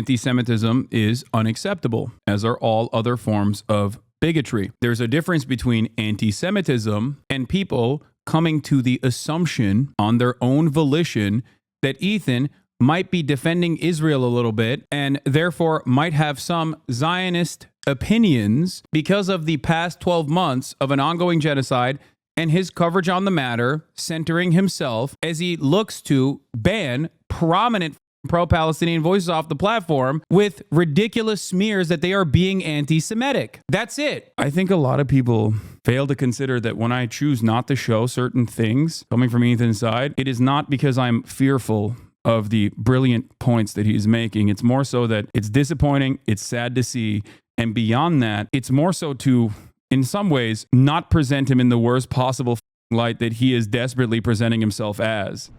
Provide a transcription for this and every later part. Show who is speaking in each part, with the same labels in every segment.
Speaker 1: anti-Semitism is unacceptable, as are all other forms of bigotry. There's a difference between anti-Semitism and people coming to the assumption on their own volition that Ethan might be defending Israel a little bit and therefore might have some Zionist opinions because of the past 12 months of an ongoing genocide and his coverage on the matter, centering himself as he looks to ban prominent pro-Palestinian voices off the platform with ridiculous smears that they are being anti-Semitic. That's it. I think a lot of people fail to consider that when I choose not to show certain things coming from Ethan's side, it is not because I'm fearful of the brilliant points that he's making. It's more so that it's disappointing, it's sad to see, and beyond that, it's more so to, in some ways, not present him in the worst possible light that he is desperately presenting himself as.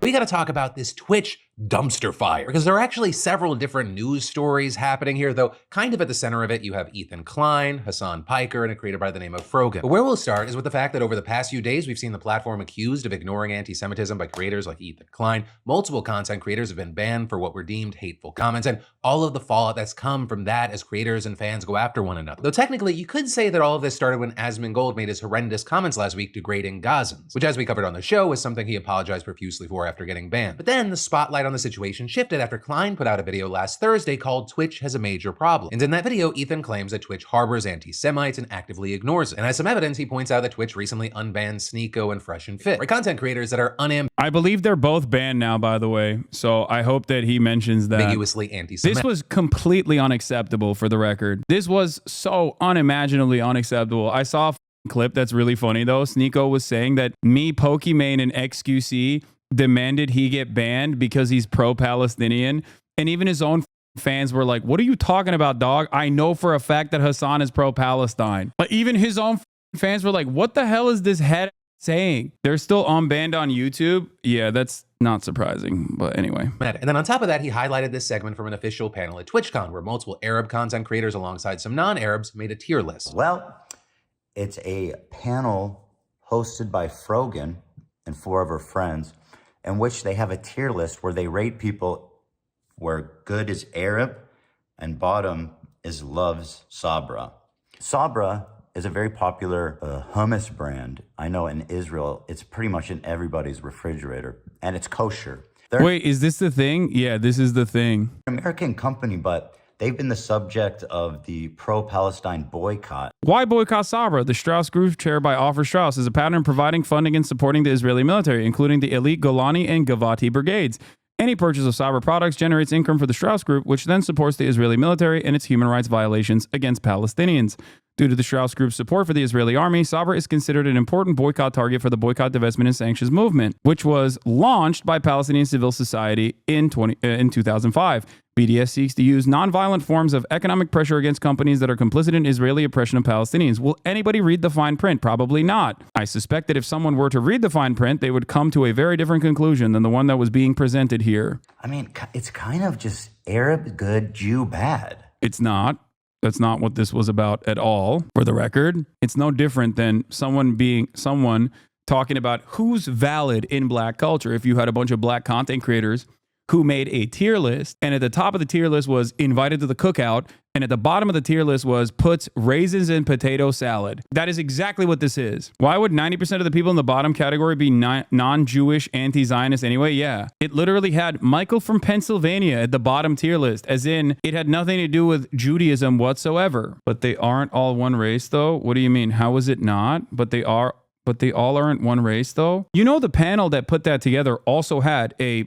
Speaker 2: We got to talk about this Twitch dumpster fire, because there are actually several different news stories happening here, though kind of at the center of it, you have Ethan Klein, Hasan Piker, and a creator by the name of Frogan. But where we'll start is with the fact that over the past few days, we've seen the platform accused of ignoring anti-Semitism by creators like Ethan Klein. Multiple content creators have been banned for what were deemed hateful comments, and all of the fallout that's come from that as creators and fans go after one another. Though technically, you could say that all of this started when Asmongold made his horrendous comments last week degrading Gazans, which, as we covered on the show, was something he apologized profusely for after getting banned. But then the spotlight on the situation shifted after Klein put out a video last Thursday called Twitch Has a Major Problem. And in that video, Ethan claims that Twitch harbors anti-Semites and actively ignores it. And as some evidence, he points out that Twitch recently unbanned Sneeko and Fresh and Fit, content creators that are
Speaker 1: I believe they're both banned now, by the way. So I hope that he mentions that.
Speaker 2: Ambiguously anti-Semitic.
Speaker 1: This was completely unacceptable, for the record. This was so unimaginably unacceptable. I saw a clip that's really funny, though. Sneeko was saying that me, Pokimane, and XQC demanded he get banned because he's pro-Palestinian, and even his own fans were like, what are you talking about, dog? I know for a fact that Hasan is pro-Palestine. But even his own fans were like, what the hell is this head saying? They're still unbanned on YouTube. Yeah, that's not surprising, but anyway.
Speaker 2: And then on top of that, he highlighted this segment from an official panel at TwitchCon where multiple Arab content creators alongside some non-Arabs made a tier list.
Speaker 3: Well, it's a panel hosted by Frogan and 4 of her friends, in which they have a tier list where they rate people where good is Arab and bottom is loves Sabra. Sabra is a very popular hummus brand. I know in Israel, it's pretty much in everybody's refrigerator, and it's kosher.
Speaker 1: Wait, is this the thing? Yeah, this is the thing.
Speaker 3: An American company, but they've been the subject of the pro-Palestine boycott.
Speaker 1: Why boycott Sabra? The Strauss Group, chaired by Ofer Strauss, is a pattern providing funding and supporting the Israeli military, including the elite Golani and Gavati brigades. Any purchase of Sabra products generates income for the Strauss Group, which then supports the Israeli military and its human rights violations against Palestinians. Due to the Strauss Group's support for the Israeli army, Sabra is considered an important boycott target for the Boycott, Divestment, and Sanctions movement, which was launched by Palestinian civil society in 2005. BDS seeks to use nonviolent forms of economic pressure against companies that are complicit in Israeli oppression of Palestinians. Will anybody read the fine print? Probably not. I suspect that if someone were to read the fine print, they would come to a very different conclusion than the one that was being presented here.
Speaker 3: I mean, it's kind of just Arab good, Jew bad.
Speaker 1: It's not. That's not what this was about at all, for the record. It's no different than someone talking about who's valid in black culture. If you had a bunch of black content creators who made a tier list, and at the top of the tier list was invited to the cookout, and at the bottom of the tier list was puts raisins in potato salad. That is exactly what this is. Why would 90% of the people in the bottom category be non-Jewish, anti-Zionist anyway? Yeah. It literally had Michael from Pennsylvania at the bottom tier list, as in it had nothing to do with Judaism whatsoever. But they aren't all one race, though? What do you mean? How is it not? But they all aren't one race, though? You know, the panel that put that together also had a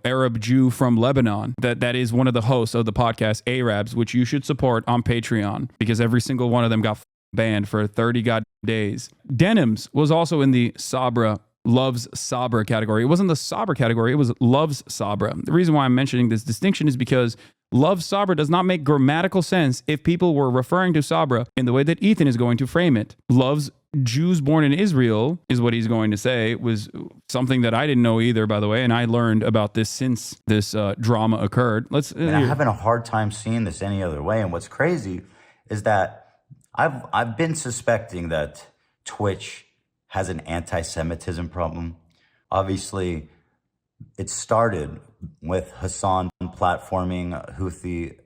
Speaker 1: Arab Jew from Lebanon. That is one of the hosts of the podcast, Arabs, which you should support on Patreon, because every single one of them got banned for 30 days. Denims was also in the Sabra, loves Sabra category. It wasn't the Sabra category, it was loves Sabra. The reason why I'm mentioning this distinction is because love Sabra does not make grammatical sense if people were referring to Sabra in the way that Ethan is going to frame it. Loves Jews born in Israel is what he's going to say. It was something that I didn't know either, by the way, and I learned about this since this drama occurred. I'm
Speaker 3: having a hard time seeing this any other way, and what's crazy is that I've been suspecting that Twitch has an anti-Semitism problem. Obviously, it started with Hasan platforming Houthi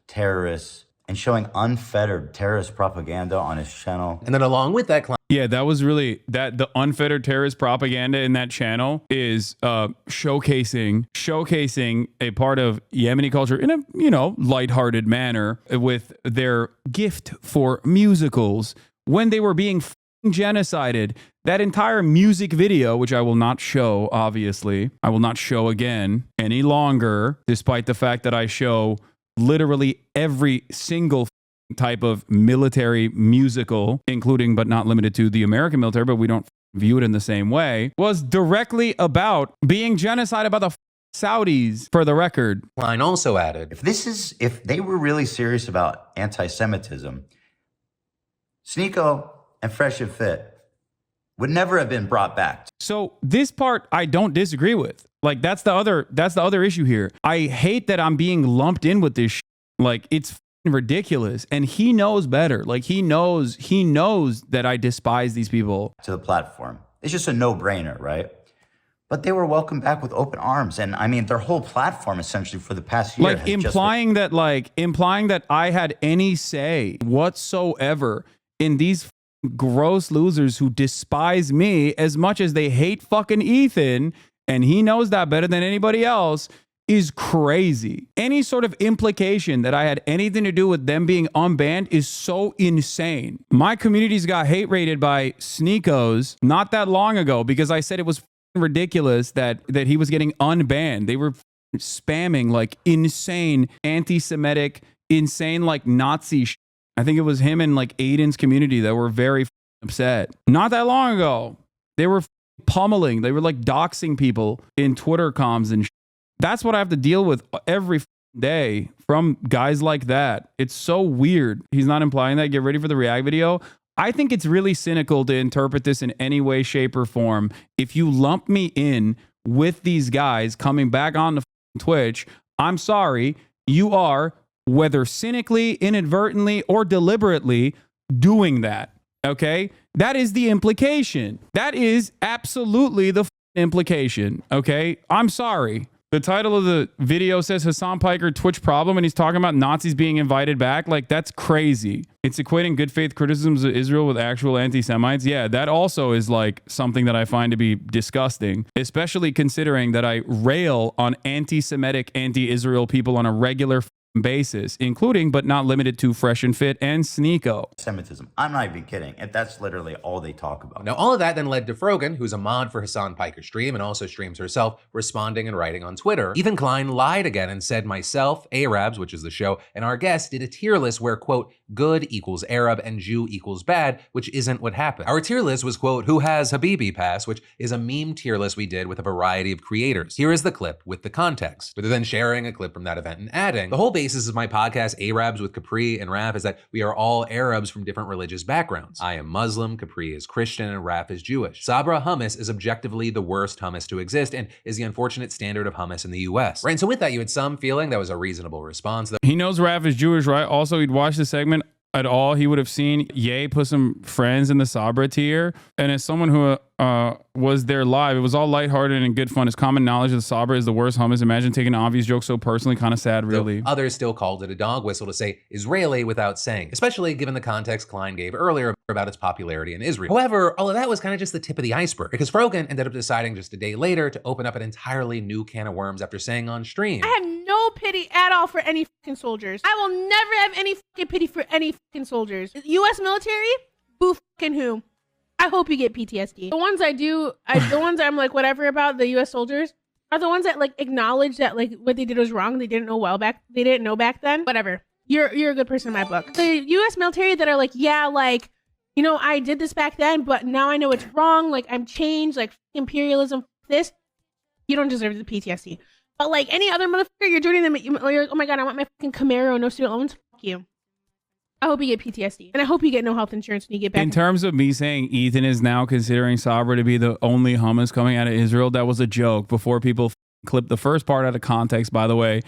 Speaker 3: terrorists and showing unfettered terrorist propaganda on his channel.
Speaker 2: And then along with that, Klein
Speaker 1: Yeah, that was really that the unfettered terrorist propaganda in that channel is showcasing a part of Yemeni culture in a, lighthearted manner with their gift for musicals when they were being genocided. That entire music video, which I will not show, obviously, I will not show again any longer, despite the fact that I show literally every single type of military musical, including but not limited to the American military, but we don't view it in the same way, was directly about being genocided by the Saudis, for the record.
Speaker 2: Klein also added,
Speaker 3: If they were really serious about anti-Semitism, Sneeko and Fresh and Fit would never have been brought back.
Speaker 1: So this part I don't disagree with. Like that's the other issue here. I hate that I'm being lumped in with this like it's ridiculous, and he knows better. Like he knows that I despise these people.
Speaker 3: To the platform. It's just a no-brainer, right? But they were welcomed back with open arms. And I mean, their whole platform essentially for the past year.
Speaker 1: Like implying that I had any say whatsoever in these gross losers who despise me as much as they hate fucking Ethan, and he knows that better than anybody else, is crazy. Any sort of implication that I had anything to do with them being unbanned is so insane. My communities got hate rated by Sneekos not that long ago because I said it was ridiculous that he was getting unbanned. They were spamming like insane anti-Semitic, insane like Nazi shit. I think it was him and like Aiden's community that were very upset. Not that long ago, they were pummeling. They were like doxing people in Twitter comms and shit. That's what I have to deal with every day from guys like that. It's so weird. He's not implying that. Get ready for the react video. I think it's really cynical to interpret this in any way, shape, or form. If you lump me in with these guys coming back on the Twitch, I'm sorry, you are, whether cynically, inadvertently, or deliberately, doing that. Okay? That is the implication. That is absolutely the implication. Okay? I'm sorry. The title of the video says Hasan Piker Twitch problem, and he's talking about Nazis being invited back. Like, that's crazy. It's equating good faith criticisms of Israel with actual anti-Semites. Yeah, that also is like something that I find to be disgusting, especially considering that I rail on anti-Semitic, anti-Israel people on a regular basis, including but not limited to Fresh and Fit and Sneeko.
Speaker 3: Semitism. I'm not even kidding. And that's literally all they talk about.
Speaker 2: Now, all of that then led to Frogan, who's a mod for Hasan Piker's stream and also streams herself, responding and writing on Twitter. Ethan Klein lied again and said myself, Arabs, which is the show, and our guest did a tier list where, quote, good equals Arab and Jew equals bad, which isn't what happened. Our tier list was, quote, who has Habibi pass, which is a meme tier list we did with a variety of creators. Here is the clip with the context. Rather than sharing a clip from that event and adding, the whole basis of my podcast, Arabs with Capri and Raf, is that we are all Arabs from different religious backgrounds. I am Muslim, Capri is Christian, and Raf is Jewish. Sabra hummus is objectively the worst hummus to exist and is the unfortunate standard of hummus in the US. Right, and so with that, you had some feeling that was a reasonable response.
Speaker 1: He knows Raf is Jewish, right? Also, he'd watch the segment at all. He would have seen Ye put some friends in the Sabra tier. And as someone who was there live, it was all lighthearted and good fun. It's common knowledge that Sabra is the worst hummus. Imagine taking an obvious joke so personally, kind of sad, really.
Speaker 2: So others still called it a dog whistle to say Israeli without saying, especially given the context Klein gave earlier about its popularity in Israel. However, all of that was kind of just the tip of the iceberg, because Frogan ended up deciding just a day later to open up an entirely new can of worms after saying on stream,
Speaker 4: I have no pity at all for any fucking soldiers. I will never have any fucking pity for any fucking soldiers. U.S. military? Boo fucking who? I hope you get PTSD. The ones the ones I'm like whatever about the U.S. soldiers are the ones that like acknowledge that like what they did was wrong. They didn't know back then. Whatever. You're a good person in my book. The U.S. military that are like, yeah, like, you know, I did this back then, but now I know it's wrong. Like I'm changed. Like imperialism. This, you don't deserve the PTSD. But like any other motherfucker, you're joining them. You're like, oh my god, I want my fucking Camaro, no student loans. Fuck you. I hope you get PTSD, and I hope you get no health insurance when you get back.
Speaker 1: In terms of me saying Ethan is now considering Sabra to be the only hummus coming out of Israel, that was a joke before people clipped the first part out of context, by the way,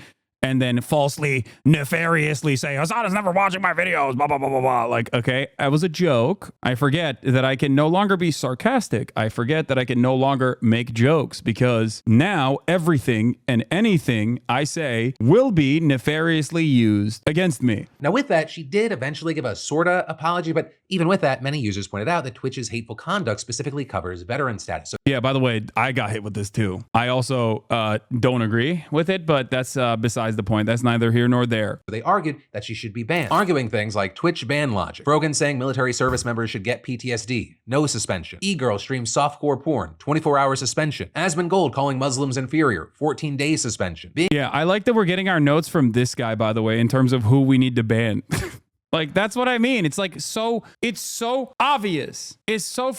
Speaker 1: and then falsely, nefariously say, Hasan is never watching my videos, blah, blah, blah, blah, blah. Like, okay, that was a joke. I forget that I can no longer be sarcastic. I forget that I can no longer make jokes because now everything and anything I say will be nefariously used against me.
Speaker 2: Now with that, she did eventually give a sorta apology, but even with that, many users pointed out that Twitch's hateful conduct specifically covers veteran status. So
Speaker 1: yeah, by the way, I got hit with this too. I also don't agree with it, but that's besides the point. That's neither here nor there.
Speaker 2: they argued that she should be banned, arguing things like Twitch ban logic. Frogan saying military service members should get PTSD, no suspension. E-Girl streams softcore porn, 24-hour suspension. Asmon Gold calling Muslims inferior, 14-day suspension.
Speaker 1: Yeah, I like that we're getting our notes from this guy, by the way, in terms of who we need to ban. Like, that's what I mean. It's like, it's so obvious. It's so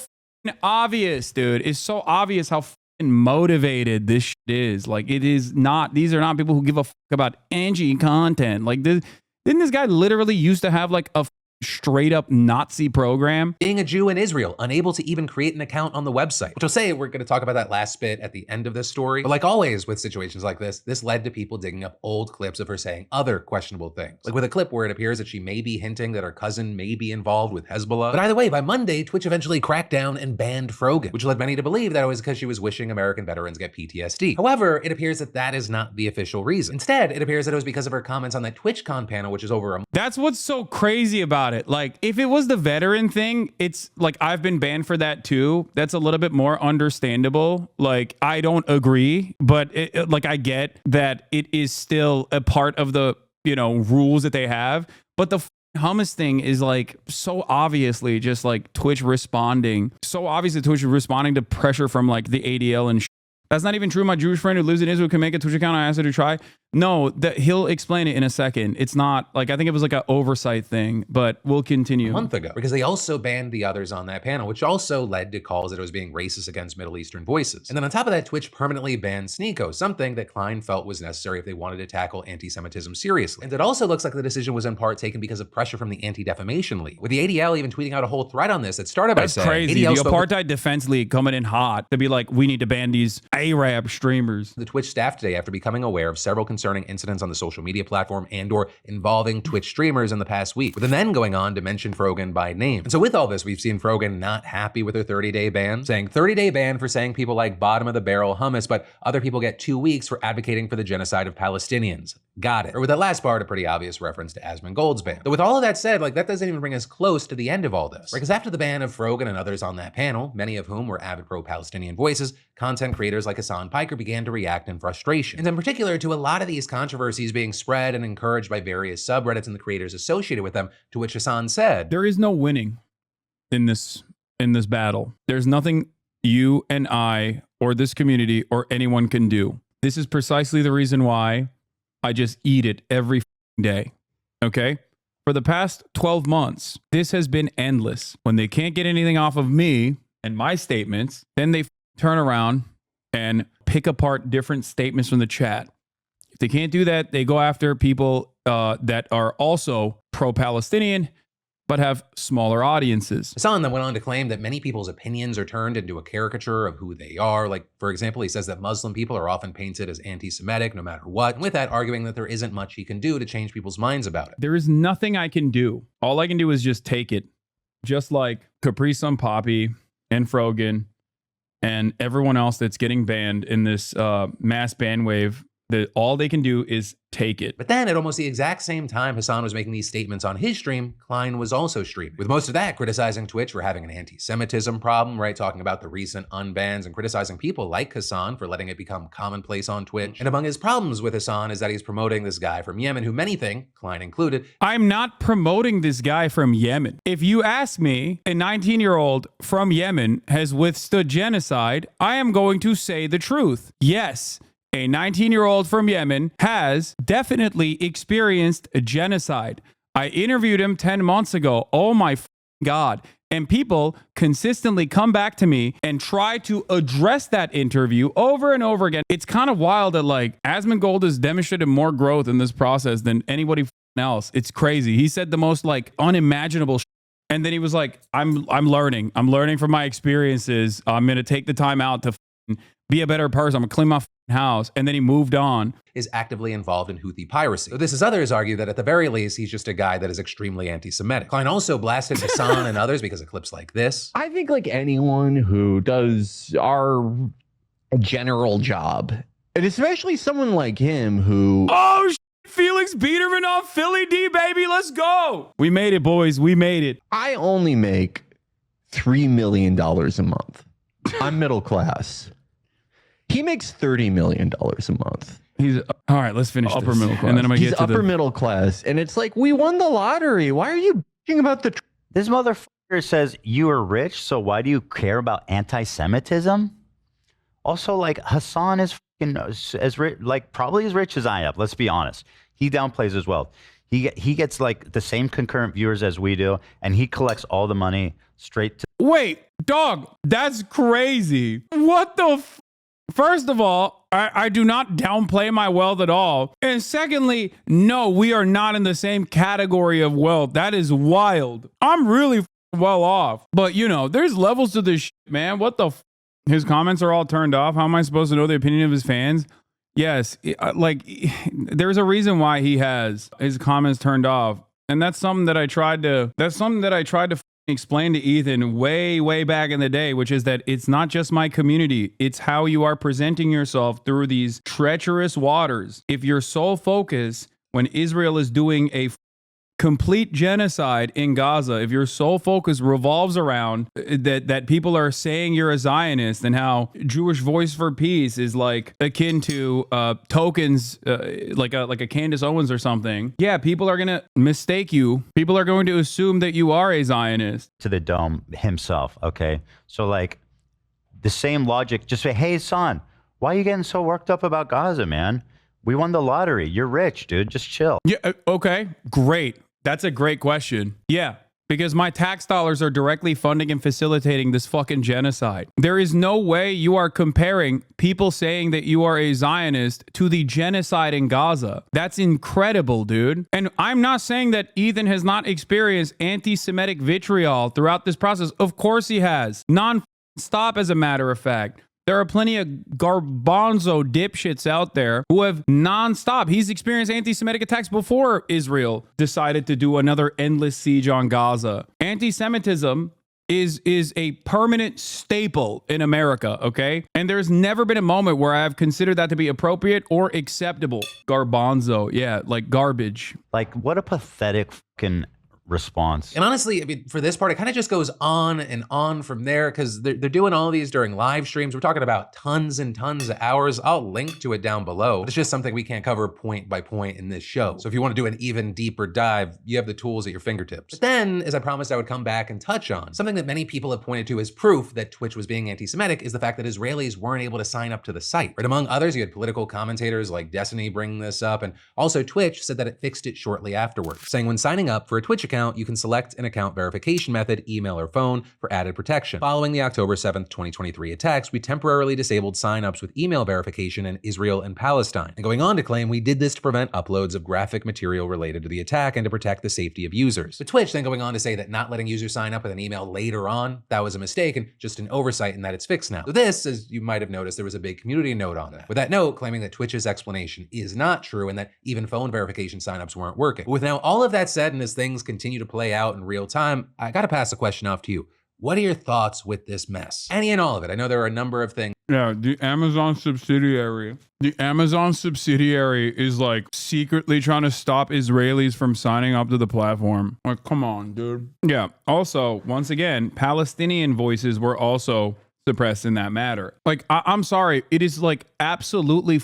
Speaker 1: obvious, dude. It's so obvious how motivated this shit is. Like, it is not, these are not people who give a fuck about Angie content. Like, didn't this guy literally used to have like a straight up Nazi program?
Speaker 2: Being a Jew in Israel, unable to even create an account on the website, which I'll say we're going to talk about that last bit at the end of this story. But like always with situations like this led to people digging up old clips of her saying other questionable things. Like with a clip where it appears that she may be hinting that her cousin may be involved with Hezbollah. But either way, by Monday, Twitch eventually cracked down and banned Frogan, which led many to believe that it was because she was wishing American veterans get PTSD. However, it appears that that is not the official reason. Instead, it appears that it was because of her comments on that TwitchCon panel, which is over a...
Speaker 1: That's what's so crazy about it. Like, if it was the veteran thing, it's like, I've been banned for that too. That's a little bit more understandable. Like, I don't agree, but like, I get that it is still a part of the, rules that they have. But the hummus thing is like so obviously just like Twitch responding. So obviously Twitch responding to pressure from like the ADL and That's not even true. My Jewish friend who lives in Israel can make a Twitch account. I asked her to try. No, that he'll explain it in a second. It's not like, I think it was like an oversight thing, but we'll continue.
Speaker 2: A month ago, because they also banned the others on that panel, which also led to calls that it was being racist against Middle Eastern voices. And then on top of that, Twitch permanently banned Sneeko, something that Klein felt was necessary if they wanted to tackle anti-Semitism seriously. And it also looks like the decision was in part taken because of pressure from the Anti-Defamation League, with the ADL even tweeting out a whole thread on this that started by saying,
Speaker 1: crazy.
Speaker 2: ADL
Speaker 1: The Apartheid Defense League coming in hot to be like, we need to ban these Arab streamers.
Speaker 2: The Twitch staff today after becoming aware of several concerning incidents on the social media platform and or involving Twitch streamers in the past week, with them then going on to mention Frogan by name. And so with all this, we've seen Frogan not happy with her 30-day ban, saying 30-day ban for saying people like bottom of the barrel hummus, but other people get 2 weeks for advocating for the genocide of Palestinians. Got it. Or with that last part, a pretty obvious reference to Asmon Gold's ban. But with all of that said, like, that doesn't even bring us close to the end of all this. Because after the ban of Frogan and others on that panel, many of whom were avid pro-Palestinian voices, content creators like Hasan Piker began to react in frustration. And in particular to a lot of these controversies being spread and encouraged by various subreddits and the creators associated with them, to which Hasan said,
Speaker 1: there is no winning in this battle. There's nothing you and I or this community or anyone can do. This is precisely the reason why I just eat it every day. Okay? For the past 12 months, this has been endless. When they can't get anything off of me and my statements, then they turn around and pick apart different statements from the chat. If they can't do that, they go after people that are also pro-Palestinian, but have smaller audiences.
Speaker 2: Hasan then went on to claim that many people's opinions are turned into a caricature of who they are. Like, for example, he says that Muslim people are often painted as anti-Semitic no matter what, and with that arguing that there isn't much he can do to change people's minds about it.
Speaker 1: There is nothing I can do. All I can do is just take it. Just like Capri Sun Poppy and Frogan and everyone else that's getting banned in this mass ban wave, that all they can do is take it.
Speaker 2: But then at almost the exact same time Hasan was making these statements on his stream, Klein was also streaming, with most of that criticizing Twitch for having an anti-Semitism problem, right? Talking about the recent unbans and criticizing people like Hasan for letting it become commonplace on Twitch. And among his problems with Hasan is that he's promoting this guy from Yemen who many think, Klein included,
Speaker 1: I'm not promoting this guy from Yemen. If you ask me, a 19-year-old from Yemen has withstood genocide, I am going to say the truth. Yes. A 19-year-old from Yemen has definitely experienced a genocide. I interviewed him 10 months ago. Oh my God. And people consistently come back to me and try to address that interview over and over again. It's kind of wild that like Asmon Gold has demonstrated more growth in this process than anybody else. It's crazy. He said the most like unimaginable shit. And then he was like, I'm learning. I'm learning from my experiences. I'm going to take the time out to be a better person. I'm going to clean my house. And then he moved on.
Speaker 2: Is actively involved in Houthi piracy. So this is others argue that at the very least, he's just a guy that is extremely anti-Semitic. Klein also blasted Hasan and others because of clips like this.
Speaker 5: I think like anyone who does our general job, and especially someone like him who...
Speaker 1: Oh, Felix Biederman off Philly D, baby. Let's go. We made it, boys. We made it.
Speaker 5: I only make $3 million a month. I'm middle class. He makes $30 million a month.
Speaker 1: He's all right. Let's finish
Speaker 5: Upper
Speaker 1: this.
Speaker 5: middle class.
Speaker 1: And then I'm gonna
Speaker 5: He's
Speaker 1: get to
Speaker 5: upper middle class, and it's like, we won the lottery. Why are you bitching about the?
Speaker 3: This motherfucker says you are rich, so why do you care about anti-Semitism? Also, like Hasan is as rich, like probably as rich as I am. Let's be honest. He downplays his wealth. He gets like the same concurrent viewers as we do, and he collects all the money straight to.
Speaker 1: Wait, dog. That's crazy. What the? First of all, I do not downplay my wealth at all. And secondly, no, we are not in the same category of wealth. That is wild. I'm really well off. But, you know, there's levels to this shit, man. What the His comments are all turned off. How am I supposed to know the opinion of his fans? Yes, like, there's a reason why he has his comments turned off. And that's something that I tried to explain to Ethan way back in the day, which is that it's not just my community. It's how you are presenting yourself through these treacherous waters. If your sole focus when Israel is doing a complete genocide in Gaza, if your sole focus revolves around that people are saying you're a Zionist and how Jewish Voice for Peace is like akin to tokens, like a Candace Owens or something, yeah, people are gonna mistake you. People are going to assume that you are a Zionist.
Speaker 3: To the dome himself, okay? So like the same logic, just say, hey, son, why are you getting so worked up about Gaza, man? We won the lottery. You're rich, dude. Just chill.
Speaker 1: Yeah, okay, great. That's a great question. Yeah, because my tax dollars are directly funding and facilitating this fucking genocide. There is no way you are comparing people saying that you are a Zionist to the genocide in Gaza. That's incredible, dude. And I'm not saying that Ethan has not experienced anti-Semitic vitriol throughout this process. Of course he has. Non-stop, as a matter of fact. There are plenty of garbanzo dipshits out there who have nonstop. He's experienced anti-Semitic attacks before Israel decided to do another endless siege on Gaza. Anti-Semitism is a permanent staple in America, okay? And there's never been a moment where I've considered that to be appropriate or acceptable. Garbanzo, yeah, like garbage.
Speaker 3: Like, what a pathetic fucking response.
Speaker 2: And honestly, I mean, for this part, it kind of just goes on and on from there because they're doing all these during live streams. We're talking about tons and tons of hours. I'll link to it down below. But it's just something we can't cover point by point in this show. So if you want to do an even deeper dive, you have the tools at your fingertips. But then, as I promised I would come back and touch on, something that many people have pointed to as proof that Twitch was being anti-Semitic is the fact that Israelis weren't able to sign up to the site. Right? Among others, you had political commentators like Destiny bring this up, and also Twitch said that it fixed it shortly afterwards, saying when signing up for a Twitch account, you can select an account verification method, email or phone, for added protection. Following the October 7th, 2023 attacks, we temporarily disabled signups with email verification in Israel and Palestine. And going on to claim we did this to prevent uploads of graphic material related to the attack and to protect the safety of users. But Twitch then going on to say that not letting users sign up with an email later on, that was a mistake and just an oversight and that it's fixed now. So this, as you might have noticed, there was a big community note on that. With that note claiming that Twitch's explanation is not true and that even phone verification signups weren't working. But with now all of that said and as things continue to play out in real time, I gotta pass the question off to you. What are your thoughts with this mess? Any and all of it. I know there are a number of things.
Speaker 1: Yeah, the Amazon subsidiary is like secretly trying to stop Israelis from signing up to the platform. Like, come on, dude. Yeah. Also, once again, Palestinian voices were also suppressed in that matter. Like, I'm sorry. It is like absolutely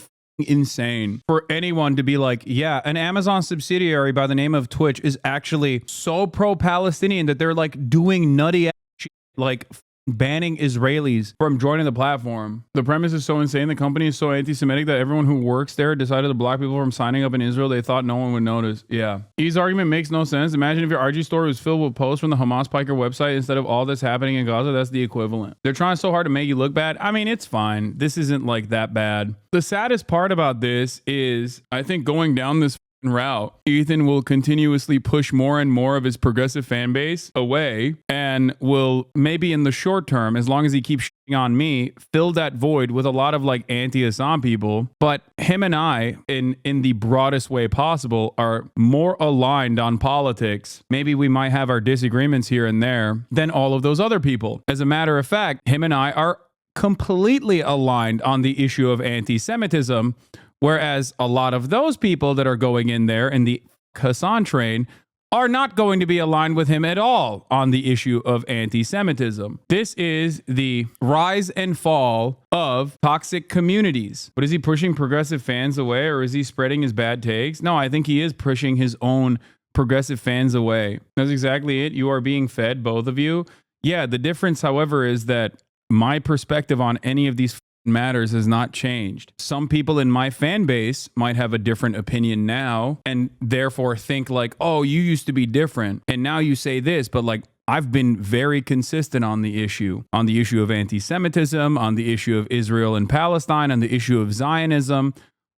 Speaker 1: insane for anyone to be like, yeah, an Amazon subsidiary by the name of Twitch is actually so pro-Palestinian that they're like doing nutty ass shit, like banning Israelis from joining the platform. The premise is so insane. The company is so anti-Semitic that everyone who works there decided to block people from signing up in Israel. They thought no one would notice. Yeah. E's argument makes no sense. Imagine if your RG store was filled with posts from the Hamas Piker website instead of all that's happening in Gaza. That's the equivalent. They're trying so hard to make you look bad. I mean, it's fine. This isn't like that bad. The saddest part about this is, I think, going down this route, Ethan will continuously push more and more of his progressive fan base away and will maybe in the short term, as long as he keeps shitting on me, fill that void with a lot of like anti-Hasan people. But him and I, in the broadest way possible, are more aligned on politics. Maybe we might have our disagreements here and there than all of those other people. As a matter of fact, him and I are completely aligned on the issue of anti-Semitism. Whereas a lot of those people that are going in there in the Hasan train are not going to be aligned with him at all on the issue of anti-Semitism. This is the rise and fall of toxic communities. But is he pushing progressive fans away, or is he spreading his bad takes? No, I think he is pushing his own progressive fans away. That's exactly it. You are being fed, both of you. Yeah, the difference, however, is that my perspective on any of these matters has not changed. Some people in my fan base might have a different opinion now and therefore think like, oh, you used to be different and now you say this, but like I've been very consistent on the issue of anti-Semitism, on the issue of Israel and Palestine, on the issue of Zionism.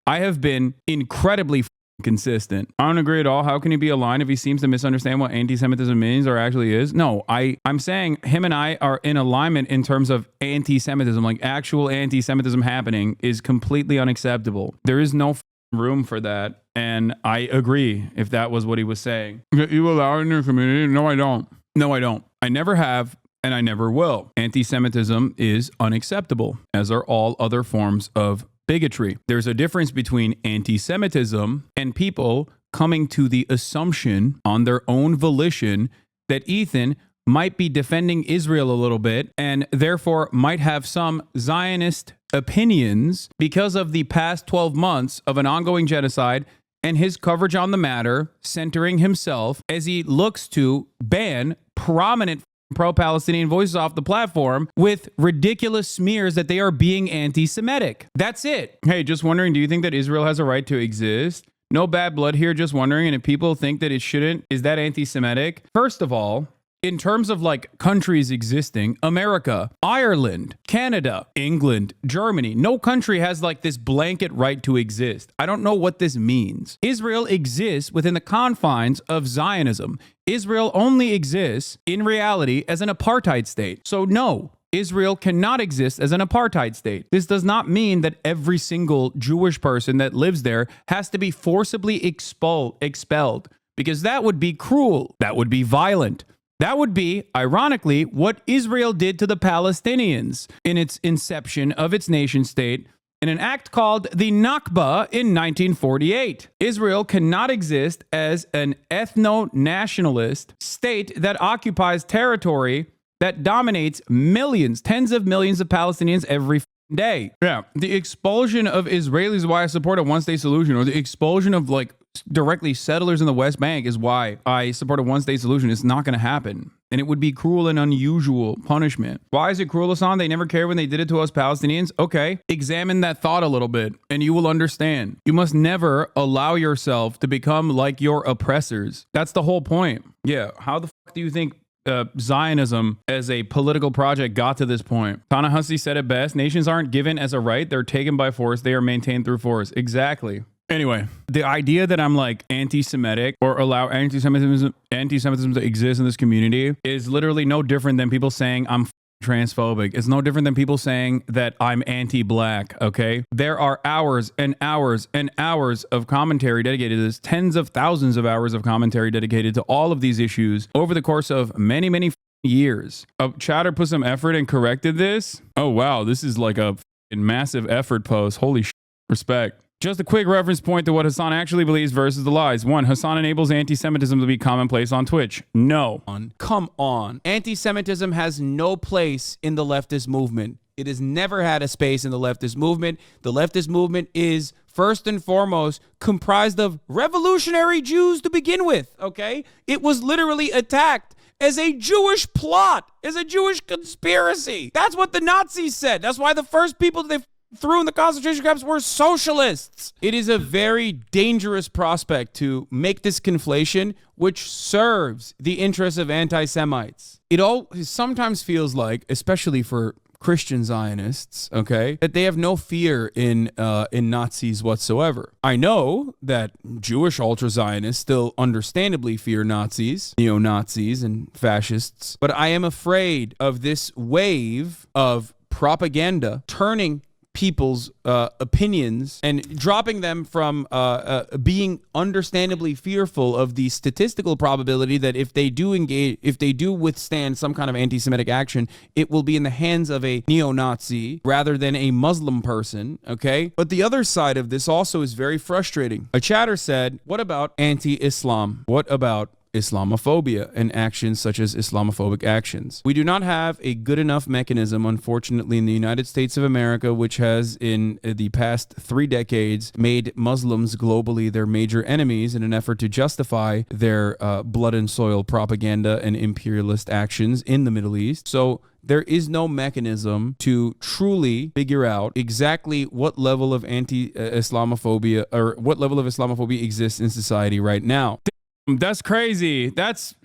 Speaker 1: I have been incredibly consistent. I don't agree at all. How can he be aligned if he seems to misunderstand what anti-Semitism means or actually is? No, I'm saying him and I are in alignment in terms of anti-Semitism, like actual anti-Semitism happening is completely unacceptable. There is no room for that. And I agree if that was what he was saying. You allow it in your community? No, I don't. No, I don't. I never have. And I never will. Anti-Semitism is unacceptable, as are all other forms of bigotry. There's a difference between anti-Semitism and people coming to the assumption on their own volition that Ethan might be defending Israel a little bit and therefore might have some Zionist opinions because of the past 12 months of an ongoing genocide and his coverage on the matter, centering himself as he looks to ban prominent pro-Palestinian voices off the platform with ridiculous smears that they are being anti-Semitic. That's it. Hey, just wondering, do you think that Israel has a right to exist? No bad blood here, just wondering. And if people think that it shouldn't, is that anti-Semitic? First of all, in terms of like countries existing, America, Ireland, Canada, England, Germany, no country has like this blanket right to exist. I don't know what this means. Israel exists within the confines of Zionism. Israel only exists in reality as an apartheid state. So no, Israel cannot exist as an apartheid state. This does not mean that every single Jewish person that lives there has to be forcibly expelled, because that would be cruel. That would be violent. That would be, ironically, what Israel did to the Palestinians in its inception of its nation state in an act called the Nakba in 1948. Israel cannot exist as an ethno-nationalist state that occupies territory that dominates millions, tens of millions of Palestinians every day. Yeah, the expulsion of Israelis is why I support a one-state solution, or the expulsion of like directly settlers in the West Bank is why I support a one-state solution. It's not going to happen. And it would be cruel and unusual punishment. Why is it cruel, Hasan? They never cared when they did it to us Palestinians? Okay, examine that thought a little bit and you will understand. You must never allow yourself to become like your oppressors. That's the whole point. Yeah, how the fuck do you think Zionism as a political project got to this point? Ta-Nehisi said it best. Nations aren't given as a right. They're taken by force. They are maintained through force. Exactly. Anyway, the idea that I'm like anti-Semitic or allow anti-Semitism to exist in this community is literally no different than people saying I'm transphobic. It's no different than people saying that I'm anti-black, okay? There are hours and hours and hours of commentary dedicated to this, tens of thousands of hours of commentary dedicated to all of these issues over the course of many, many years. Chatter put some effort and corrected this. Oh, wow. This is like a massive effort post. Holy shit. Respect. Just a quick reference point to what Hasan actually believes versus the lies. 1. Hasan enables anti-Semitism to be commonplace on Twitch. No. Come on. Anti-Semitism has no place in the leftist movement. It has never had a space in the leftist movement. The leftist movement is, first and foremost, comprised of revolutionary Jews to begin with, okay? It was literally attacked as a Jewish plot, as a Jewish conspiracy. That's what the Nazis said. That's why the first people they threw in the concentration camps were socialists. It is a very dangerous prospect to make this conflation, which serves the interests of anti-Semites. It all sometimes feels like, especially for Christian Zionists, okay, that they have no fear in Nazis whatsoever. I know that Jewish ultra-Zionists still understandably fear Nazis, neo-Nazis and fascists, but I am afraid of this wave of propaganda turning people's opinions and dropping them from being understandably fearful of the statistical probability that if they do withstand some kind of anti-Semitic action, it will be in the hands of a neo-Nazi rather than a Muslim person, okay? But the other side of this also is very frustrating. A chatter said, what about anti-Islam? What about Islamophobia and actions such as Islamophobic actions? We do not have a good enough mechanism, unfortunately, in the United States of America, which has in the past 3 decades made Muslims globally their major enemies in an effort to justify their blood and soil propaganda and imperialist actions in the Middle East. So there is no mechanism to truly figure out exactly what level of anti-Islamophobia or what level of Islamophobia exists in society right now. That's crazy.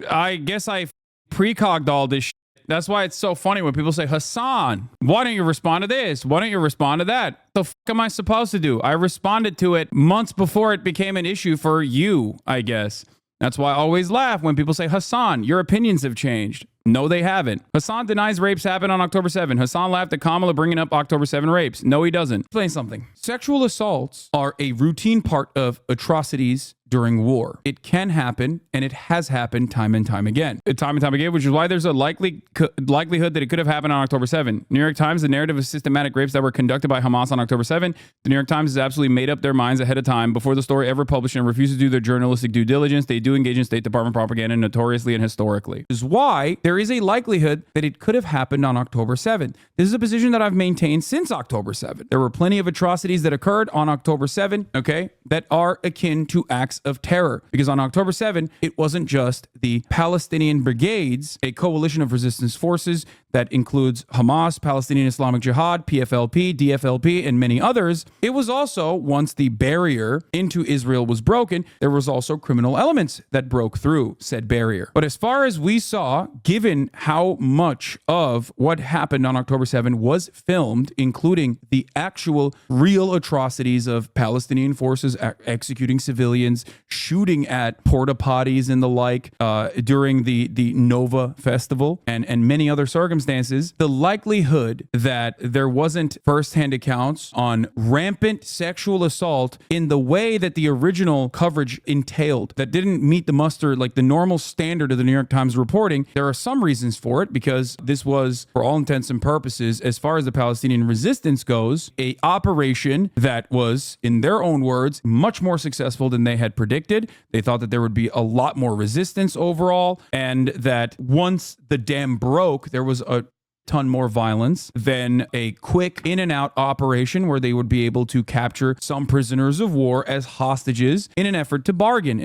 Speaker 1: I guess I precogged all this shit. That's why it's so funny when people say, Hasan, why don't you respond to this? Why don't you respond to that? The fuck am I supposed to do? I responded to it months before it became an issue for you, I guess. That's why I always laugh when people say, Hasan, your opinions have changed. No, they haven't. Hasan denies rapes happened on October 7. Hasan laughed at Kamala bringing up October 7 rapes. No, he doesn't. Explain something. Sexual assaults are a routine part of atrocities during war. It can happen, and it has happened time and time again. Which is why there's a likelihood that it could have happened on October 7. New York Times, the narrative of systematic rapes that were conducted by Hamas on October 7. The New York Times has absolutely made up their minds ahead of time before the story ever published and refuses to do their journalistic due diligence. They do engage in State Department propaganda notoriously and historically. This is why there is a likelihood that it could have happened on October 7. This is a position that I've maintained since October 7. There were plenty of atrocities that occurred on October 7, okay, that are akin to acts of terror. Because on October 7, it wasn't just the Palestinian Brigades, a coalition of resistance forces that includes Hamas, Palestinian Islamic Jihad, PFLP, DFLP, and many others. It was also, once the barrier into Israel was broken, there was also criminal elements that broke through said barrier. But as far as we saw, given how much of what happened on October 7 was filmed, including the actual real atrocities of Palestinian forces executing civilians, shooting at porta potties and the like during the Nova festival and many other circumstances, the likelihood that there wasn't firsthand accounts on rampant sexual assault in the way that the original coverage entailed that didn't meet the muster, like the normal standard of the New York Times reporting, there are some reasons for it, because this was, for all intents and purposes, as far as the Palestinian resistance goes, a operation that was, in their own words, much more successful than they had predicted. They thought that there would be a lot more resistance overall, and that once the dam broke, there was a ton more violence than a quick in and out operation where they would be able to capture some prisoners of war as hostages in an effort to bargain,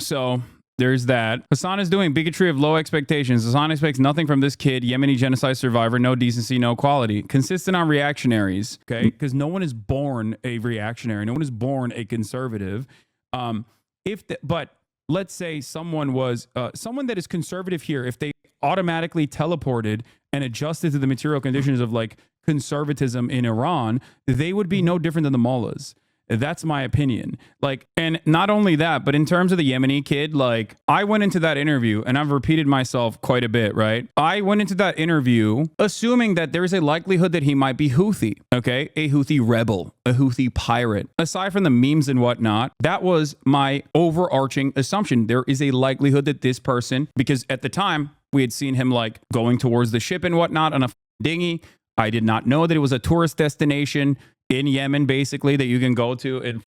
Speaker 1: so there's that. Hasan is doing bigotry of low expectations. Hasan expects nothing from this kid, Yemeni genocide survivor, no decency, no quality. Consistent on reactionaries, okay? Because no one is born a reactionary. No one is born a conservative. But let's say someone was, someone that is conservative here, if they automatically teleported and adjusted to the material conditions of like conservatism in Iran, they would be no different than the mullahs. That's my opinion. Like, and not only that, but in terms of the Yemeni kid, like I went into that interview and I've repeated myself quite a bit, right? I went into that interview assuming that there is a likelihood that he might be Houthi, okay? A Houthi rebel, a Houthi pirate. Aside from the memes and whatnot, that was my overarching assumption. There is a likelihood that this person, because at the time we had seen him like going towards the ship and whatnot on a dinghy. I did not know that it was a tourist destination in Yemen, basically, that you can go to and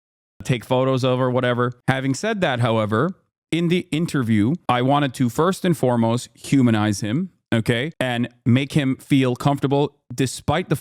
Speaker 1: take photos of or whatever. Having said that, however, in the interview, I wanted to first and foremost humanize him, okay, and make him feel comfortable despite the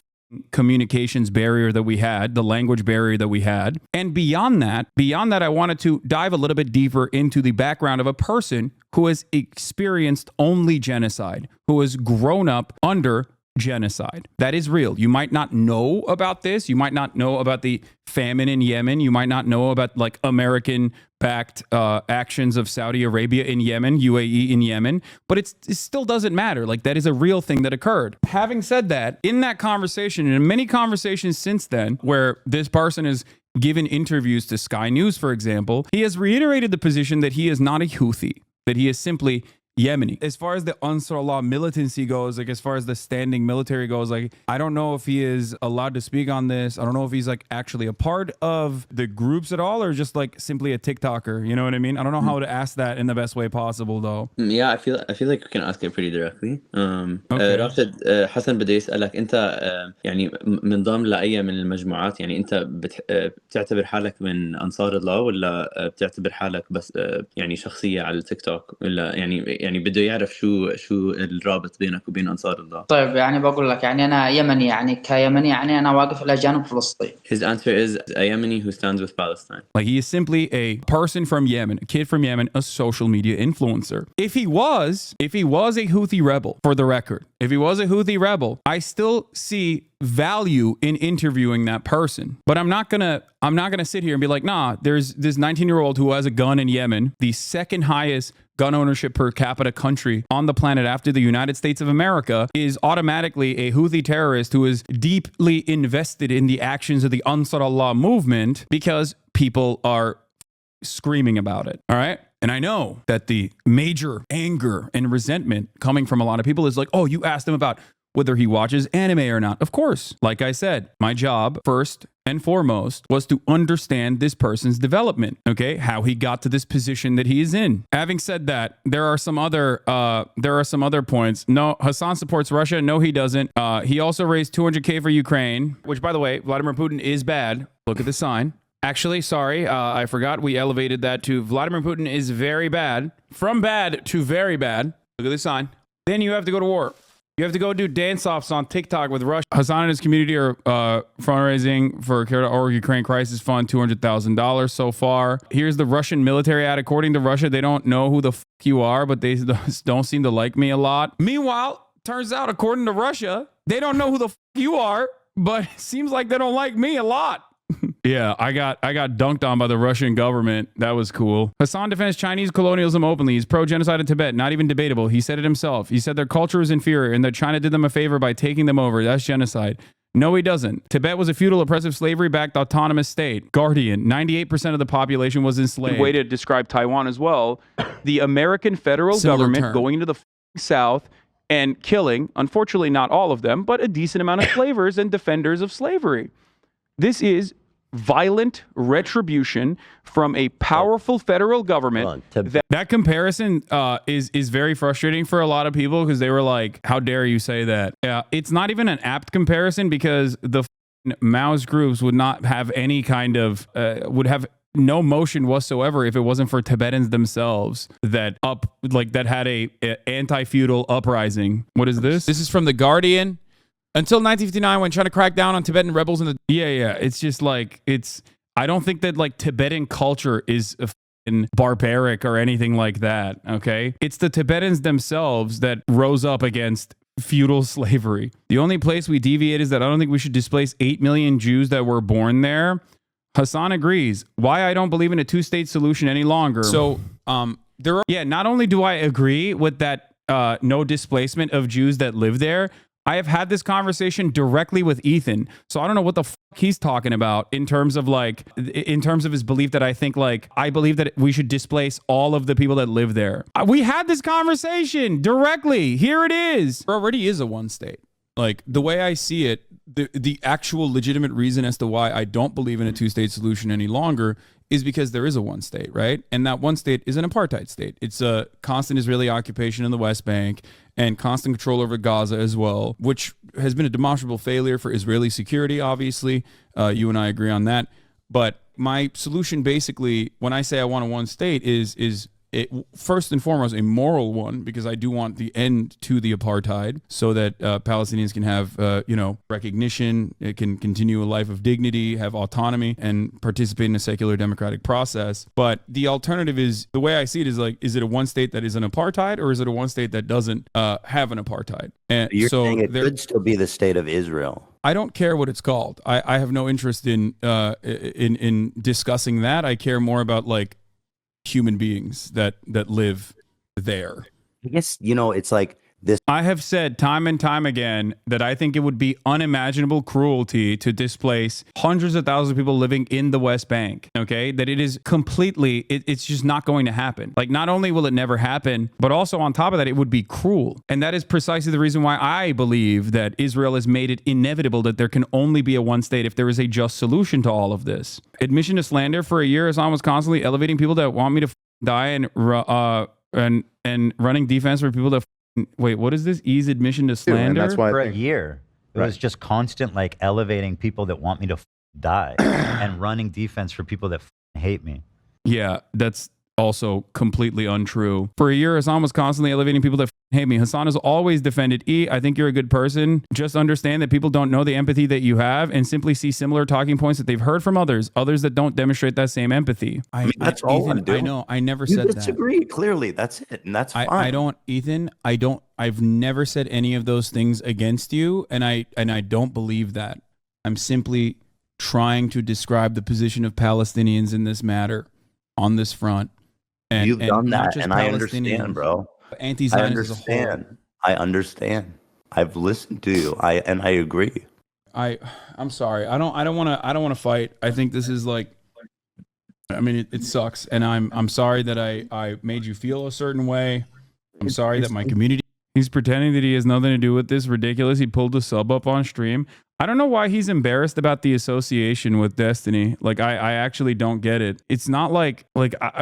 Speaker 1: communications barrier that we had, the language barrier that we had. And beyond that, I wanted to dive a little bit deeper into the background of a person who has experienced only genocide, who has grown up under genocide. That is real. You might not know about this. You might not know about the famine in Yemen. You might not know about like American-backed actions of Saudi Arabia in Yemen, UAE in Yemen, but it still doesn't matter. Like that is a real thing that occurred. Having said that, in that conversation and in many conversations since then, where this person is given interviews to Sky News, for example, he has reiterated the position that he is not a Houthi, that he is simply Yemeni. As far as the Ansar Allah militancy goes, like as far as the standing military goes, like I don't know if he is allowed to speak on this. I don't know if he's like actually a part of the groups at all or just like simply a TikToker. You know what I mean? I don't know how to ask that in the best way possible though.
Speaker 6: Yeah, I feel like we can ask it pretty directly.
Speaker 1: Okay.
Speaker 6: راشد حسن بدي يسألك أنت يعني منضم لأي من المجموعات يعني أنت بتعتبر حالك من أنصار الله ولا بتعتبر حالك بس يعني شخصية على التيك توك ولا يعني بده يعرف شو الرابط بينك وبين أنصار الله.
Speaker 7: طيب يعني بقول لك يعني أنا يمني يعني كيمني يعني أنا واقف إلى جانب فلسطين.
Speaker 6: His answer is a Yemeni who stands with Palestine.
Speaker 1: Like he is simply a person from Yemen, a kid from Yemen, a social media influencer. If he was a Houthi rebel, for the record, if he was a Houthi rebel, I still see value in interviewing that person. But I'm not gonna sit here and be like, nah, there's this 19-year-old who has a gun in Yemen, the second highest gun ownership per capita country on the planet after the United States of America, is automatically a Houthi terrorist who is deeply invested in the actions of the Ansar Allah movement because people are screaming about it. All right. And I know that the major anger and resentment coming from a lot of people is like, oh, you asked him about whether he watches anime or not. Of course, like I said, my job first and foremost was to understand this person's development, okay? How he got to this position that he is in. Having said that, there are some other points. No, Hasan supports Russia. No, he doesn't. He also raised $200K for Ukraine, which by the way, Vladimir Putin is bad. Look at the sign. Actually, sorry, I forgot we elevated that to Vladimir Putin is very bad. From bad to very bad. Look at the sign. Then you have to go to war. You have to go do dance-offs on TikTok with Russia. Hasan and his community are fundraising for Care.org Ukraine Crisis Fund, $200,000 so far. Here's the Russian military ad. According to Russia, they don't know who the f*** you are, but they don't seem to like me a lot. Meanwhile, turns out, according to Russia, they don't know who the f*** you are, but it seems like they don't like me a lot. Yeah, I got dunked on by the Russian government. That was cool. Hasan defends Chinese colonialism openly. He's pro-genocide in Tibet. Not even debatable. He said it himself. He said their culture is inferior and that China did them a favor by taking them over. That's genocide. No, he doesn't. Tibet was a feudal, oppressive, slavery-backed autonomous state. Guardian, 98% of the population was enslaved. Way to describe Taiwan as well. The American federal government going into the South and killing, unfortunately not all of them, but a decent amount of slavers and defenders of slavery. This is violent retribution from a powerful federal government. That comparison is very frustrating for a lot of people because they were like, how dare you say that? Yeah, it's not even an apt comparison because the Maoist groups would not have any kind of, would have no motion whatsoever if it wasn't for Tibetans themselves that had a anti-feudal uprising. What is this?
Speaker 8: This is from The Guardian. Until 1959, when China cracked down on Tibetan rebels in the...
Speaker 1: Yeah. It's just like, I don't think that like Tibetan culture is barbaric or anything like that, okay? It's the Tibetans themselves that rose up against feudal slavery. The only place we deviate is that I don't think we should displace 8 million Jews that were born there. Hasan agrees. Why I don't believe in a two-state solution any longer.
Speaker 8: So, there are...
Speaker 1: Yeah, not only do I agree with that no displacement of Jews that live there, I have had this conversation directly with Ethan. So I don't know what the fuck he's talking about in terms of his belief that I believe that we should displace all of the people that live there. We had this conversation directly. Here it is.
Speaker 8: There already is a one state. Like the way I see it, the actual legitimate reason as to why I don't believe in a two-state solution any longer is because there is a one state, right? And that one state is an apartheid state. It's a constant Israeli occupation in the West Bank and constant control over Gaza as well, which has been a demonstrable failure for Israeli security, obviously. You and I agree on that. But my solution basically, when I say I want a one state, is first and foremost, a moral one, because I do want the end to the apartheid so that Palestinians can have, recognition, it can continue a life of dignity, have autonomy, and participate in a secular democratic process. But the alternative is, the way I see it is like, is it a one state that is an apartheid, or is it a one state that doesn't have an apartheid? And
Speaker 3: You're
Speaker 8: so
Speaker 3: saying it could still be the state of Israel.
Speaker 8: I don't care what it's called. I have no interest in discussing that. I care more about like human beings that live there.
Speaker 3: I guess, it's like this.
Speaker 8: I have said time and time again that I think it would be unimaginable cruelty to displace hundreds of thousands of people living in the West Bank. Okay, that it is completely, it's just not going to happen. Like, not only will it never happen, but also on top of that, it would be cruel. And that is precisely the reason why I believe that Israel has made it inevitable that there can only be a one state if there is a just solution to all of this. Admission to slander for a year, Hasan was constantly elevating people that want me to die and running defense for people that wait, what is this? Ease admission to slander?
Speaker 9: And that's why
Speaker 10: For a year. It was just constant, like, elevating people that want me to die and running defense for people that hate me.
Speaker 8: Yeah, that's also completely untrue. For a year, Hasan was constantly elevating people that hate me. Hasan has always defended I think you're a good person. Just understand that people don't know the empathy that you have and simply see similar talking points that they've heard from others that don't demonstrate that same empathy.
Speaker 3: That's all I'm doing.
Speaker 8: I know. I never
Speaker 3: You
Speaker 8: said that.
Speaker 3: disagree, clearly. That's it. And that's fine.
Speaker 8: I've never said any of those things against you, and I don't believe that. I'm simply trying to describe the position of Palestinians in this matter on this front. And,
Speaker 3: You've done
Speaker 8: not
Speaker 3: that,
Speaker 8: just
Speaker 3: and I
Speaker 8: Palestinians,
Speaker 3: understand, bro.
Speaker 8: but
Speaker 3: I
Speaker 8: anti-Zionists as a whole.
Speaker 3: understand. I understand. I've listened to you. I agree.
Speaker 8: I'm sorry. I don't want to fight. I think this is like, I mean, it sucks, and I'm sorry that I made you feel a certain way. I'm sorry that my community. He's pretending that he has nothing to do with this. Ridiculous. He pulled the sub up on stream. I don't know why he's embarrassed about the association with Destiny. Like, I actually don't get it. It's not like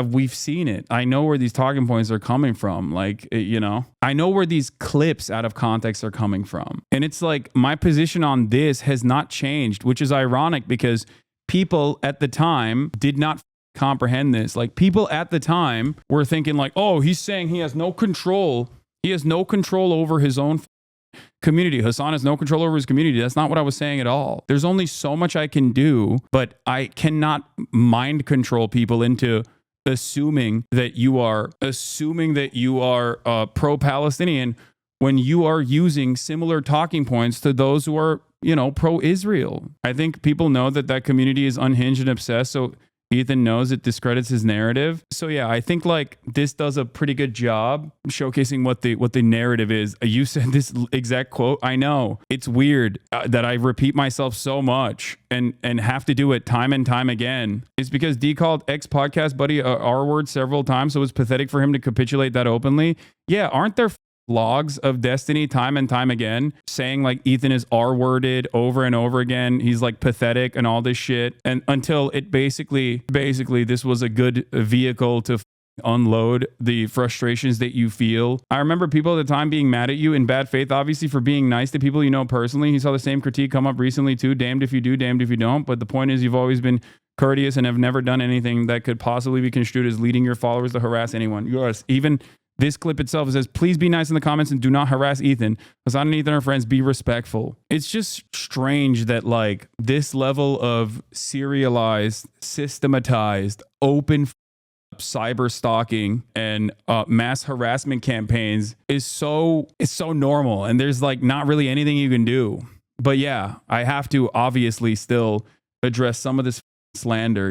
Speaker 8: we've seen it. I know where these talking points are coming from. Like, I know where these clips out of context are coming from. And it's like, my position on this has not changed, which is ironic because people at the time did not comprehend this. Like, people at the time were thinking like, oh, he's saying he has no control. He has no control over his own community. Hasan has no control over his community. That's not what I was saying at all. There's only so much I can do, but I cannot mind control people into assuming that you are pro-Palestinian when you are using similar talking points to those who are, pro-Israel. I think people know that community is unhinged and obsessed. So Ethan knows it discredits his narrative. So yeah, I think like this does a pretty good job showcasing what the narrative is. You said this exact quote. I know it's weird that I repeat myself so much and have to do it time and time again. It's because D called ex podcast buddy a R word several times, so it's pathetic for him to capitulate that openly. Yeah, aren't there logs of Destiny time and time again saying like Ethan is R-worded over and over again, he's like pathetic and all this shit, and until it basically this was a good vehicle to unload the frustrations that you feel. I remember people at the time being mad at you in bad faith, obviously, for being nice to people you know personally. He saw the same critique come up recently too. Damned if you do, damned if you don't. But the point is, you've always been courteous and have never done anything that could possibly be construed as leading your followers to harass anyone. Yes, even this clip itself says, please be nice in the comments and do not harass Ethan. Hasan and Ethan are friends. Be respectful. It's just strange that like this level of serialized, systematized, open cyber stalking and mass harassment campaigns is so normal. And there's like not really anything you can do. But yeah, I have to obviously still address some of this slander,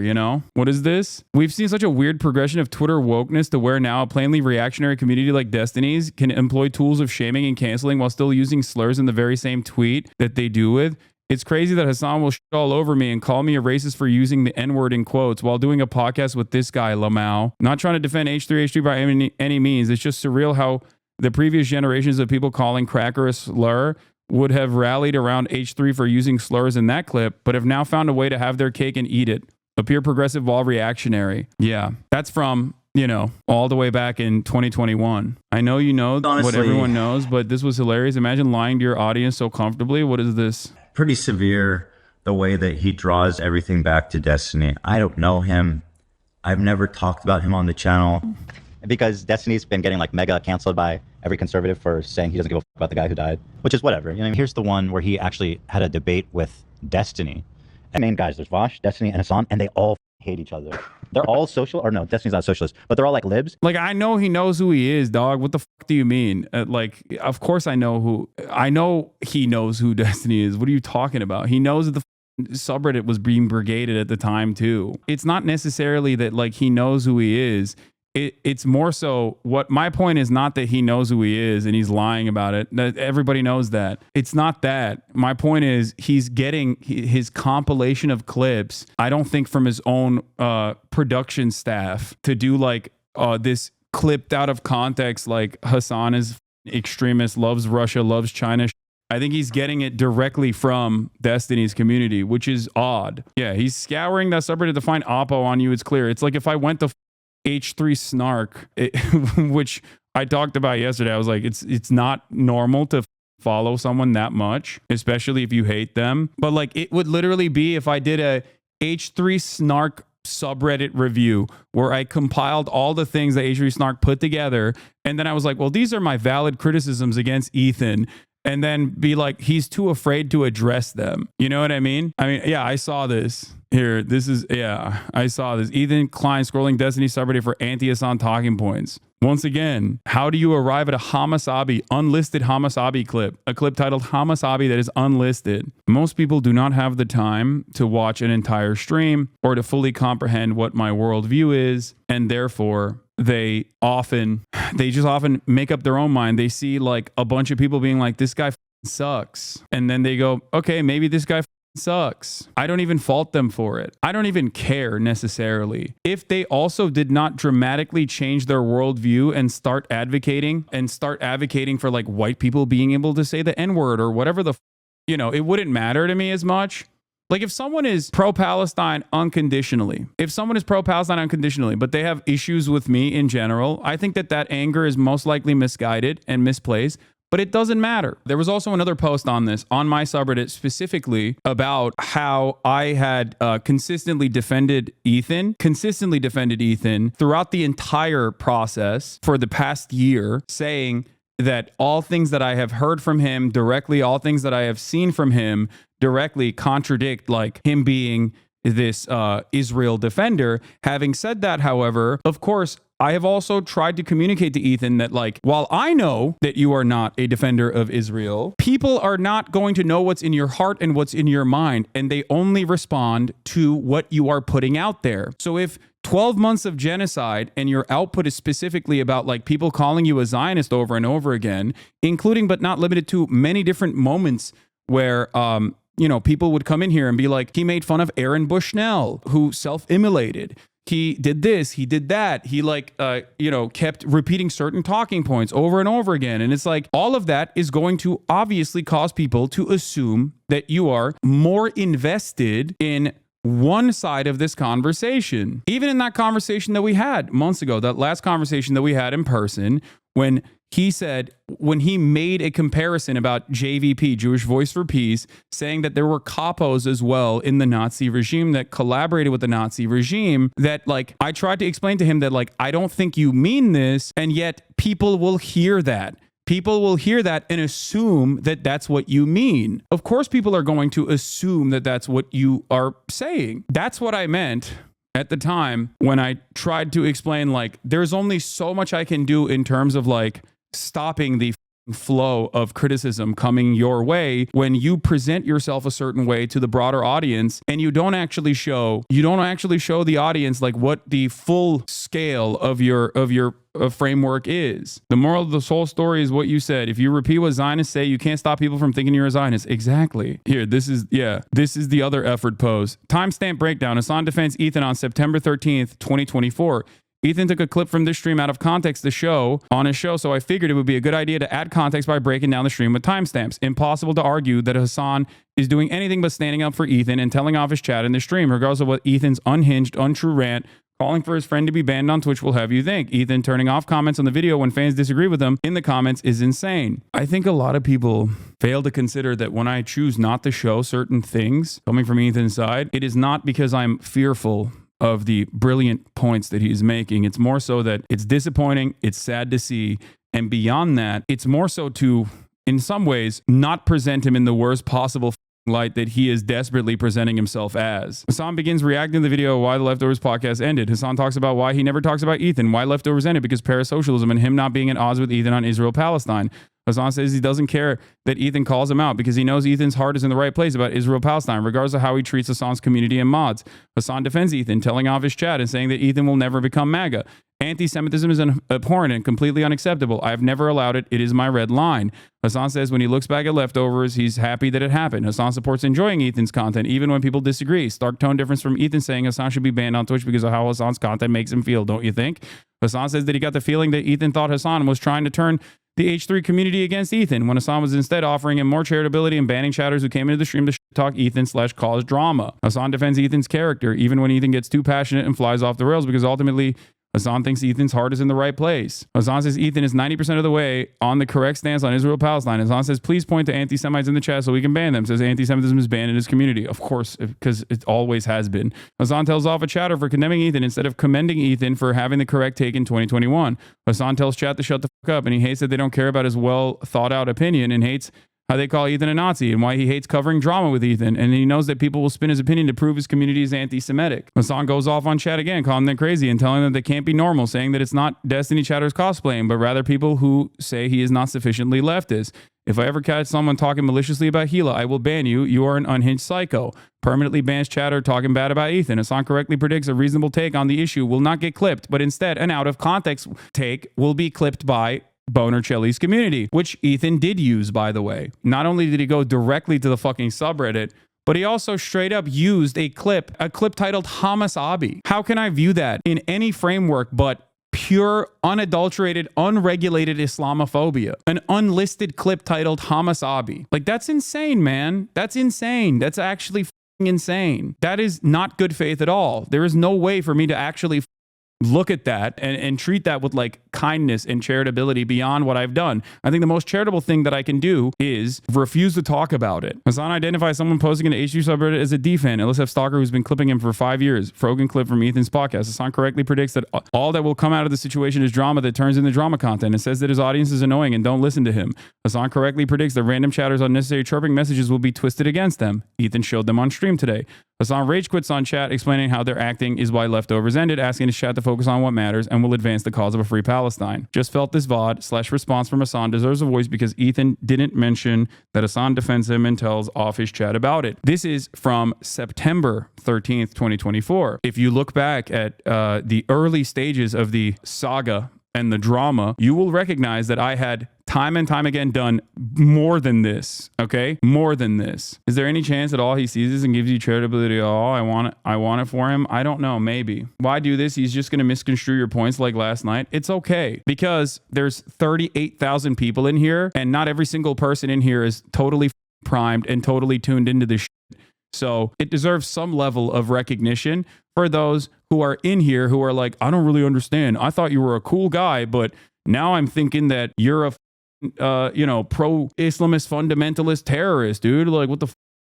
Speaker 8: What is this? We've seen such a weird progression of Twitter wokeness to where now a plainly reactionary community like Destiny's can employ tools of shaming and canceling while still using slurs in the very same tweet that they do with. It's crazy that Hasan will shit all over me and call me a racist for using the N-word in quotes while doing a podcast with this guy, Lamau. Not trying to defend H3 by any means. It's just surreal how the previous generations of people calling cracker a slur would have rallied around H3 for using slurs in that clip, but have now found a way to have their cake and eat it. Appear progressive while reactionary. Yeah, that's from, all the way back in 2021. I know you know honestly what everyone knows, but this was hilarious. Imagine lying to your audience so comfortably. What is this?
Speaker 3: Pretty severe, the way that he draws everything back to Destiny. I don't know him. I've never talked about him on the channel.
Speaker 10: because Destiny's been getting like mega canceled by every conservative for saying he doesn't give a fuck about the guy who died, which is whatever. You know, here's the one where he actually had a debate with Destiny. And main guys, there's Vosh, Destiny, and Hasan, and they all hate each other. They're all social, or no, Destiny's not socialist, but they're all like libs.
Speaker 1: Like, I know he knows who he is, dog. What the fuck do you mean? Like, of course I know he knows who Destiny is. What are you talking about? He knows that the subreddit was being brigaded at the time too. It's not necessarily that like he knows who he is. It's more so what my point is not that he knows who he is and he's lying about it. That everybody knows that. It's not that. My point is he's getting his compilation of clips, I don't think from his own production staff, to do like this clipped out of context, like Hasan is extremist, loves Russia, loves China. I think he's getting it directly from Destiny's community, which is odd. Yeah, he's scouring that subreddit to find Oppo on you. It's clear. It's like if I went to H3 snark, which I talked about yesterday. I was like, it's not normal to follow someone that much, especially if you hate them. But like, it would literally be if I did a H3 snark subreddit review where I compiled all the things that H3 snark put together, and then I was like, well, these are my valid criticisms against Ethan. And then be like, he's too afraid to address them. You know what I mean? Yeah, I saw this. Here, I saw this. Ethan Klein scrolling Destiny subreddit for anti-Hasan talking points. Once again, how do you arrive at a HasanAbi, unlisted HasanAbi clip? A clip titled HasanAbi that is unlisted. Most people do not have the time to watch an entire stream or to fully comprehend what my worldview is, and therefore they just often make up their own mind. They see like a bunch of people being like, this guy sucks. And then they go, okay, maybe this guy sucks. I don't even fault them for it. I don't even care necessarily. If they also did not dramatically change their worldview and start advocating for like white people being able to say the N-word or whatever it wouldn't matter to me as much. Like if someone is pro-Palestine unconditionally, but they have issues with me in general, I think that anger is most likely misguided and misplaced, but it doesn't matter. There was also another post on this on my subreddit specifically about how I had consistently defended Ethan throughout the entire process for the past year, saying that all things that I have heard from him directly, all things that I have seen from him directly contradict like him being this Israel defender. Having said that, however, of course, I have also tried to communicate to Ethan that like, while I know that you are not a defender of Israel, people are not going to know what's in your heart and what's in your mind, and they only respond to what you are putting out there. So if 12 months of genocide and your output is specifically about like people calling you a Zionist over and over again, including but not limited to many different moments where people would come in here and be like, he made fun of Aaron Bushnell, who self-immolated. He did this, he did that. He kept repeating certain talking points over and over again. And it's like, all of that is going to obviously cause people to assume that you are more invested in one side of this conversation. Even in that conversation that we had months ago, that last conversation that we had in person, when he made a comparison about JVP, Jewish Voice for Peace, saying that there were capos as well in the Nazi regime that collaborated with the Nazi regime, that like, I tried to explain to him that like, I don't think you mean this, and yet people will hear that. People will hear that and assume that that's what you mean. Of course, people are going to assume that that's what you are saying. That's what I meant at the time when I tried to explain, like, there's only so much I can do in terms of like stopping the flow of criticism coming your way when you present yourself a certain way to the broader audience and you don't actually show the audience like what the full scale of your framework is. The moral of the whole story is what you said. If you repeat what Zionists say, you can't stop people from thinking you're a Zionist. Exactly. Here, this is the other effort pose. Timestamp breakdown. Hasan defends Ethan on September 13th, 2024. Ethan took a clip from this stream out of context on his show, so I figured it would be a good idea to add context by breaking down the stream with timestamps. Impossible to argue that Hasan is doing anything but standing up for Ethan and telling off his chat in the stream, regardless of what Ethan's unhinged, untrue rant calling for his friend to be banned on Twitch will have you think. Ethan turning off comments on the video when fans disagree with him in the comments is insane. I think a lot of people fail to consider that when I choose not to show certain things coming from Ethan's side, it is not because I'm fearful of the brilliant points that he's making. It's more so that it's disappointing, it's sad to see, and beyond that, it's more so to, in some ways, not present him in the worst possible light that he is desperately presenting himself as. Hasan begins reacting to the video Why the Leftovers podcast ended. Hasan talks about why he never talks about Ethan, why Leftovers ended, because parasocialism and him not being at odds with Ethan on Israel-Palestine. Hasan says he doesn't care that Ethan calls him out because he knows Ethan's heart is in the right place about Israel-Palestine, regardless of how he treats Hasan's community and mods. Hasan defends Ethan, telling off his chat and saying that Ethan will never become MAGA. Anti-Semitism is abhorrent and completely unacceptable. I have never allowed it. It is my red line. Hasan says when he looks back at Leftovers, he's happy that it happened. Hasan supports enjoying Ethan's content, even when people disagree. Stark tone difference from Ethan saying Hasan should be banned on Twitch because of how Hasan's content makes him feel, don't you think? Hasan says that he got the feeling that Ethan thought Hasan was trying to turn the H3 community against Ethan, when Hasan was instead offering him more charitability and banning chatters who came into the stream to talk Ethan / cause drama. Hasan defends Ethan's character, even when Ethan gets too passionate and flies off the rails, because ultimately Hasan thinks Ethan's heart is in the right place. Hasan says Ethan is 90% of the way on the correct stance on Israel-Palestine. Hasan says, please point to anti-Semites in the chat so we can ban them. Says anti-Semitism is banned in his community. Of course, because it always has been. Hasan tells off a chatter for condemning Ethan instead of commending Ethan for having the correct take in 2021. Hasan tells chat to shut the fuck up, and he hates that they don't care about his well thought out opinion and hates how they call Ethan a Nazi and why he hates covering drama with Ethan. And he knows that people will spin his opinion to prove his community is anti-Semitic. Hasan goes off on chat again, calling them crazy and telling them they can't be normal, saying that it's not Destiny chatters cosplaying, but rather people who say he is not sufficiently leftist. If I ever catch someone talking maliciously about Gila, I will ban you. You are an unhinged psycho. Permanently bans chatter talking bad about Ethan. Hasan correctly predicts a reasonable take on the issue will not get clipped, but instead an out of context take will be clipped by Boner Chelly's community, which Ethan did use, by the way. Not only did he go directly to the fucking subreddit, but he also straight up used a clip titled HamasAbi. How can I view that in any framework but pure, unadulterated, unregulated Islamophobia? An unlisted clip titled HamasAbi. Like, that's insane, man. That's insane. That's actually insane. That is not good faith at all. There is no way for me to actually look at that and treat that with like kindness and charitability beyond what I've done. I think the most charitable thing that I can do is refuse to talk about it. Hasan identifies someone posting in the H2 subreddit as a D-fan, LSF stalker who's been clipping him for 5 years. Frogan clip from Ethan's podcast. Hasan correctly predicts that all that will come out of the situation is drama that turns into drama content and says that his audience is annoying and don't listen to him. Hasan correctly predicts that random chatters' unnecessary chirping messages will be twisted against them. Ethan showed them on stream today. Hasan rage quits on chat, explaining how their acting is why Leftovers ended, asking his chat to focus on what matters and will advance the cause of a free Palestine. Just felt this VOD / response from Hasan deserves a voice because Ethan didn't mention that Hasan defends him and tells off his chat about it. This is from September 13th, 2024. If you look back at the early stages of the saga and the drama, you will recognize that I had time and time again done more than this. Okay, more than this. Is there any chance that all he sees is and gives you charitability? Oh, I want it for him. I don't know. Maybe. Why do this? He's just gonna misconstrue your points like last night. It's okay because there's 38,000 people in here, and not every single person in here is totally primed and totally tuned into this shit. So it deserves some level of recognition for those who are in here who are like, I don't really understand. I thought you were a cool guy, but now I'm thinking that you're a pro-Islamist fundamentalist terrorist, dude. Like, what the